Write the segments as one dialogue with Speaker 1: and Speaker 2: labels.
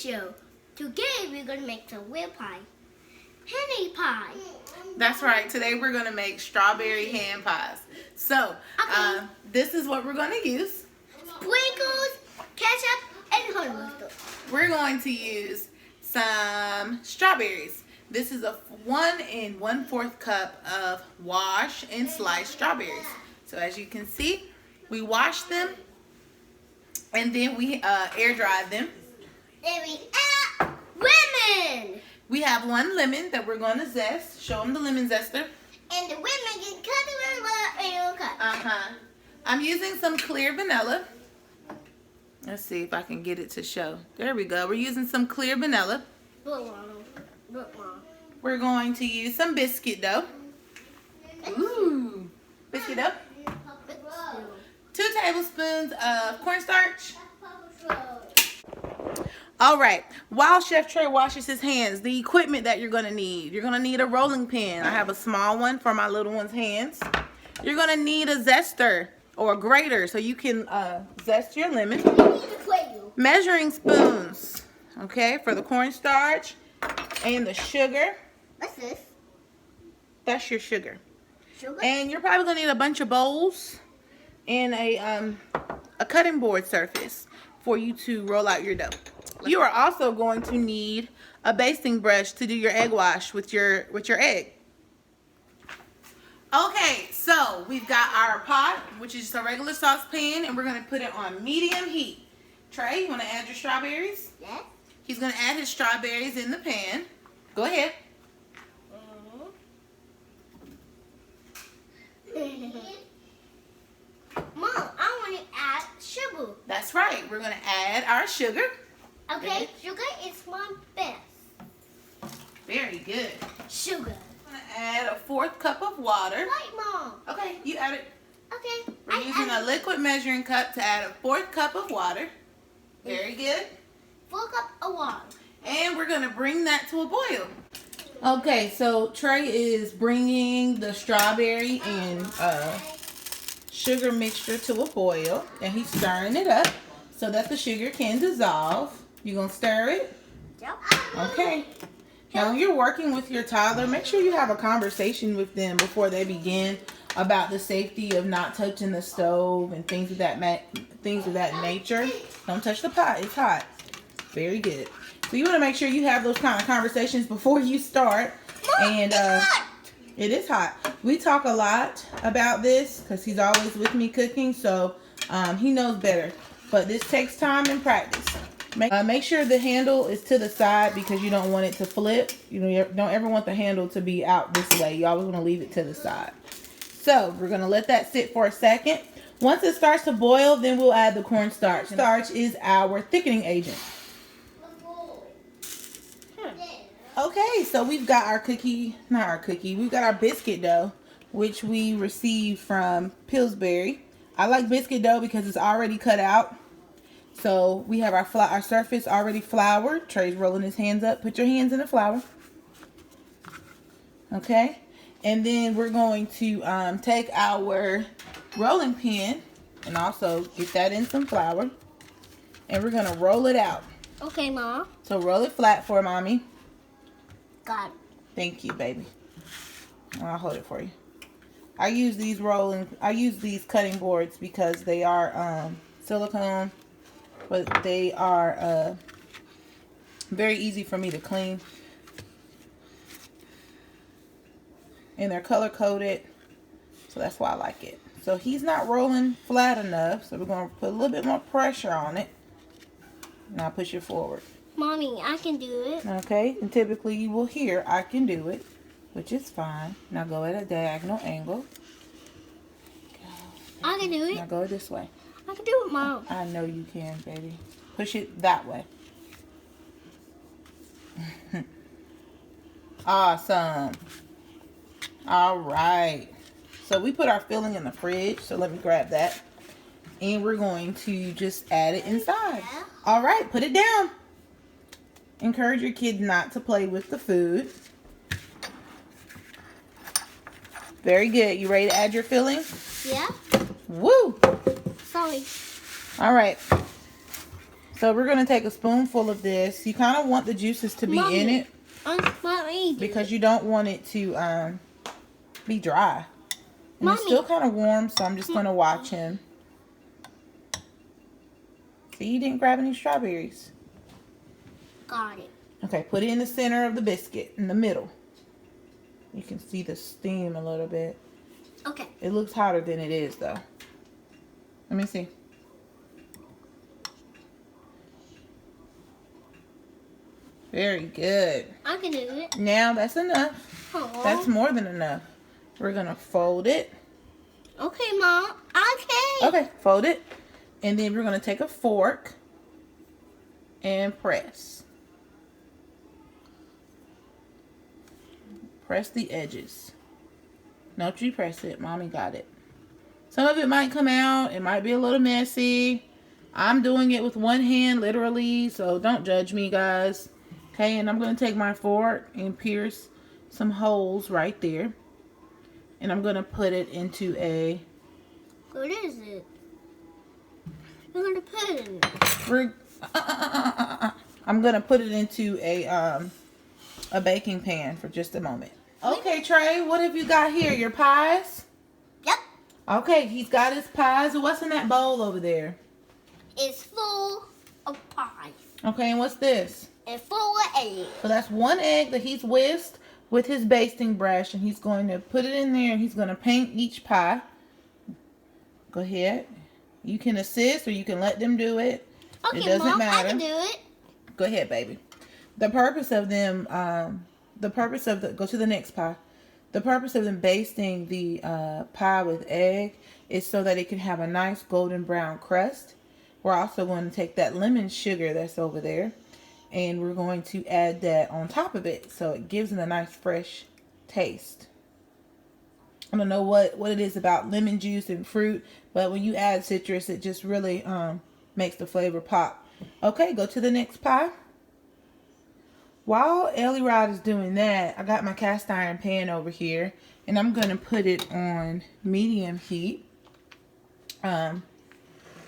Speaker 1: show. Today we're gonna make some whale pie. Honey pie.
Speaker 2: That's right. Today we're gonna make strawberry hand pies. So, this is what we're gonna use.
Speaker 1: Sprinkles, ketchup, and honey mustard.
Speaker 2: We're going to use some strawberries. This is a 1 1/4 cup of washed and sliced strawberries. So as you can see, we washed them and then we air dried them.
Speaker 1: And we add lemon.
Speaker 2: We have 1 lemon that we're going to zest. Show them the lemon zester.
Speaker 1: And the lemon can cut it and cut.
Speaker 2: I'm using some clear vanilla. Let's see if I can get it to show. There we go. We're using some clear vanilla. We're going to use some biscuit dough. Ooh, biscuit dough. 2 tablespoons of cornstarch. All right, while Chef Trey washes his hands, the equipment that you're gonna need. You're gonna need a rolling pin. I have a small one for my little one's hands. You're gonna need a zester or a grater so you can zest your lemon. Measuring spoons, okay, for the cornstarch and the sugar.
Speaker 1: What's this?
Speaker 2: That's your sugar.
Speaker 1: Sugar?
Speaker 2: And you're probably gonna need a bunch of bowls and a cutting board surface for you to roll out your dough. You are also going to need a basting brush to do your egg wash with your egg. Okay, so we've got our pot, which is just a regular saucepan, and we're gonna put it on medium heat. Trey, you wanna add your strawberries?
Speaker 1: Yes.
Speaker 2: He's gonna add his strawberries in the pan. Go ahead.
Speaker 1: Mom, I want to add sugar.
Speaker 2: That's right. We're gonna add our sugar.
Speaker 1: Okay, sugar is my best.
Speaker 2: Very good.
Speaker 1: Sugar.
Speaker 2: I'm gonna add a 1/4 cup of water.
Speaker 1: Right, Mom.
Speaker 2: Okay, you add it.
Speaker 1: Okay.
Speaker 2: We're using a liquid measuring cup to add a 1/4 cup of water. Very good.
Speaker 1: 4 cups of water.
Speaker 2: And we're gonna bring that to a boil. Okay, so Trey is bringing the strawberry and sugar mixture to a boil, and he's stirring it up so that the sugar can dissolve. You gonna stir it?
Speaker 1: Yep.
Speaker 2: Okay. Now when you're working with your toddler, make sure you have a conversation with them before they begin about the safety of not touching the stove and things of that nature. Don't touch the pot, it's hot. Very good. So you want to make sure you have those kind of conversations before you start. And it is hot. We talk a lot about this because he's always with me cooking, so he knows better. But this takes time and practice. Make sure the handle is to the side because you don't want it to flip. You don't ever want the handle to be out this way. You always want to leave it to the side. So we're going to let that sit for a second. Once it starts to boil, then we'll add the cornstarch. Starch is our thickening agent. Okay, so we've got our we've got our biscuit dough, which we received from Pillsbury. I like biscuit dough because it's already cut out. So we have our surface already floured. Trey's rolling his hands up. Put your hands in the flour. Okay, and then we're going to take our rolling pin and also get that in some flour. And we're going to roll it out.
Speaker 1: Okay, Mom.
Speaker 2: So roll it flat for Mommy.
Speaker 1: Got it.
Speaker 2: Thank you, baby. I'll hold it for you. I use these cutting boards because they are silicone, but they are very easy for me to clean. And they're color coded, so that's why I like it. So he's not rolling flat enough, so we're going to put a little bit more pressure on it. Now push it forward.
Speaker 1: Mommy, I can do it.
Speaker 2: Okay, and typically you will hear I can do it, which is fine. Now go at a diagonal angle.
Speaker 1: I can do it.
Speaker 2: Now go this way.
Speaker 1: I can do it, Mom.
Speaker 2: I know you can, baby. Push it that way. Awesome. All right. So we put our filling in the fridge, so let me grab that. And we're going to just add it inside. All right, put it down. Encourage your kid not to play with the food. Very good. You ready to add your filling?
Speaker 1: Yeah.
Speaker 2: Woo!
Speaker 1: Sorry.
Speaker 2: All right. So we're going to take a spoonful of this. You kind of want the juices to be in it.
Speaker 1: Mommy,
Speaker 2: because you don't want it to be dry. And
Speaker 1: Mommy.
Speaker 2: It's still kind of warm, so I'm just going to watch him. See, you didn't grab any strawberries.
Speaker 1: Got it.
Speaker 2: Okay, put it in the center of the biscuit, in the middle. You can see the steam a little bit.
Speaker 1: Okay.
Speaker 2: It looks hotter than it is, though. Let me see. Very good.
Speaker 1: I can do it.
Speaker 2: Now that's enough.
Speaker 1: Aww.
Speaker 2: That's more than enough. We're going to fold it.
Speaker 1: Okay, Mom. Okay.
Speaker 2: Okay, fold it. And then we're going to take a fork and press. Press the edges. Don't you press it. Mommy got it. Some of it might come out. It might be a little messy. I'm doing it with one hand, literally. So don't judge me, guys. Okay, and I'm going to take my fork and pierce some holes right there. And I'm going to put it into a...
Speaker 1: What is it? You're going to put it in there.
Speaker 2: I'm going to put it into a baking pan for just a moment. Okay, Trey, what have you got here? Your pies?
Speaker 1: Yep.
Speaker 2: Okay, he's got his pies. What's in that bowl over there?
Speaker 1: It's full of pie.
Speaker 2: Okay, and what's this?
Speaker 1: And full of eggs.
Speaker 2: So that's one egg that he's whisked with his basting brush, and he's going to put it in there, and he's going to paint each pie. Go ahead. You can assist, or you can let them do it.
Speaker 1: Okay,
Speaker 2: it doesn't
Speaker 1: Mom,
Speaker 2: matter.
Speaker 1: I can do it.
Speaker 2: Go ahead, baby. The purpose of them, go to the next pie. The purpose of them basting the pie with egg is so that it can have a nice golden brown crust. We're also going to take that lemon sugar that's over there, and we're going to add that on top of it so it gives it a nice fresh taste. I don't know what it is about lemon juice and fruit, but when you add citrus, it just really makes the flavor pop. Okay, go to the next pie. While Ellie Rod is doing that, I got my cast iron pan over here, and I'm going to put it on medium heat.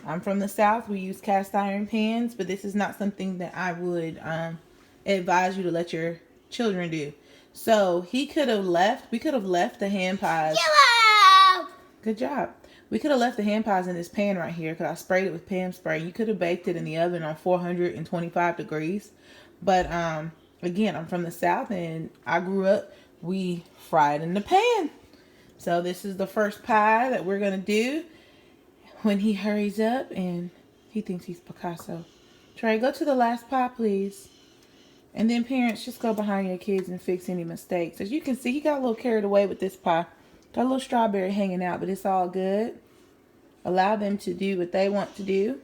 Speaker 2: I'm from the South. We use cast iron pans, but this is not something that I would advise you to let your children do. So we could have left the hand pies.
Speaker 1: Yellow!
Speaker 2: Good job. We could have left the hand pies in this pan right here because I sprayed it with Pam spray. You could have baked it in the oven on 425 degrees. But again, I'm from the South, and I grew up, we fried in the pan. So this is the first pie that we're going to do when he hurries up and he thinks he's Picasso. Trey, go to the last pie, please. And then parents, just go behind your kids and fix any mistakes. As you can see, he got a little carried away with this pie. Got a little strawberry hanging out, but it's all good. Allow them to do what they want to do.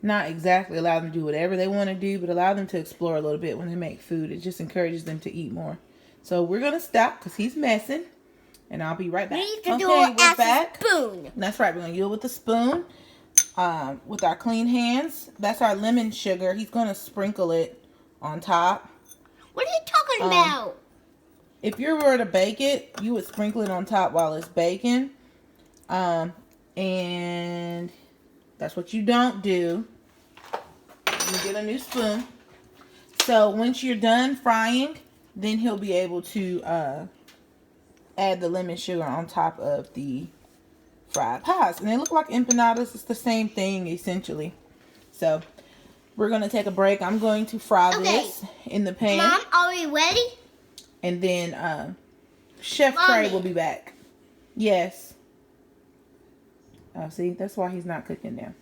Speaker 2: Not exactly allow them to do whatever they want to do, but allow them to explore a little bit when they make food. It just encourages them to eat more. So we're going to stop because he's messing. And I'll be right back.
Speaker 1: Okay, we're back. Spoon.
Speaker 2: That's right. We're going to do it with a spoon. With our clean hands. That's our lemon sugar. He's going to sprinkle it on top.
Speaker 1: What are you talking about?
Speaker 2: If you were to bake it, you would sprinkle it on top while it's baking. And that's what you don't do. You get a new spoon. So once you're done frying, then he'll be able to add the lemon sugar on top of the fried pies. And they look like empanadas. It's the same thing, essentially. So we're going to take a break. I'm going to fry this in the pan.
Speaker 1: Mom, are we ready?
Speaker 2: And then Chef Trey will be back. Yes. Oh, see, that's why he's not cooking now.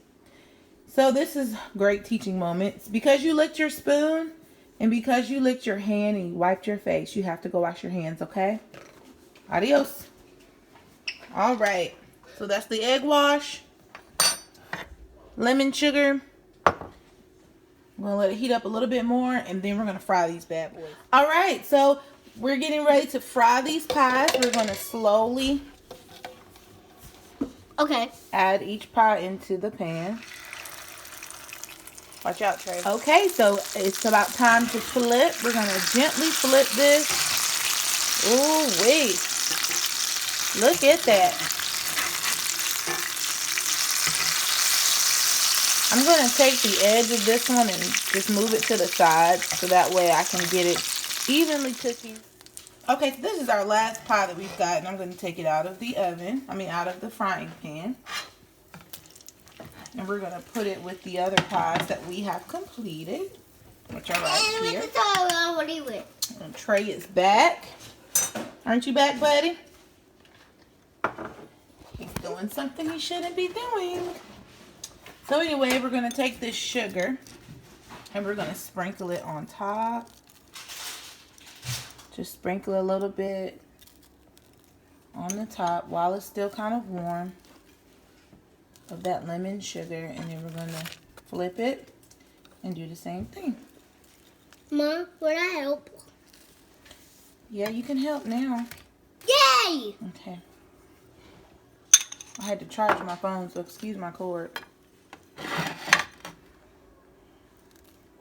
Speaker 2: So this is great teaching moments. Because you licked your spoon and because you licked your hand and you wiped your face, you have to go wash your hands, okay? Adios. All right. So that's the egg wash. Lemon sugar. I'm going to let it heat up a little bit more, and then we're going to fry these bad boys. All right. So we're getting ready to fry these pies. We're going to slowly add each pie into the pan. Watch out, Trey. Okay, so it's about time to flip. We're going to gently flip this. Ooh, wait. Look at that. I'm going to take the edge of this one and just move it to the side so that way I can get it evenly cooking. Okay, so this is our last pie that we've got, and I'm going to take it out of the oven. Out of the frying pan. And we're going to put it with the other pies that we have completed, which are right here. And Trey is back. Aren't you back, buddy? He's doing something he shouldn't be doing. So anyway, we're going to take this sugar and we're going to sprinkle it on top. Just sprinkle a little bit on the top while it's still kind of warm of that lemon sugar, and then we're going to flip it and do the same thing.
Speaker 1: Mom, would I help?
Speaker 2: Yeah, you can help now.
Speaker 1: Yay!
Speaker 2: Okay. I had to charge my phone, so excuse my cord.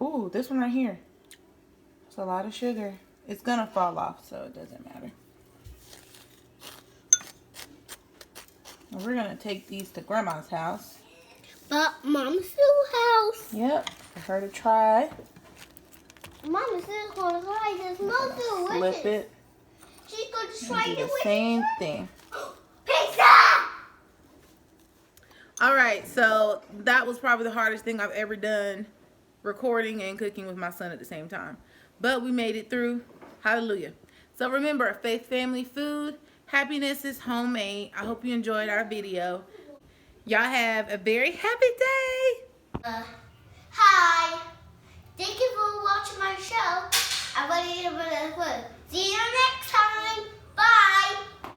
Speaker 2: Ooh, this one right here. It's a lot of sugar. It's going to fall off, so it doesn't matter. And we're going to take these to Grandma's house.
Speaker 1: But Mom's still house.
Speaker 2: Yep, for her to try.
Speaker 1: Mama's still going to try this. Mom's still
Speaker 2: Flip it.
Speaker 1: She's going to try
Speaker 2: do the same thing.
Speaker 1: Pizza!
Speaker 2: Alright, so that was probably the hardest thing I've ever done, recording and cooking with my son at the same time. But we made it through. Hallelujah. So remember, faith, family, food, happiness is homemade. I hope you enjoyed our video. Y'all have a very happy day.
Speaker 1: Hi. Thank you for watching my show. I'm going to see you next time. Bye.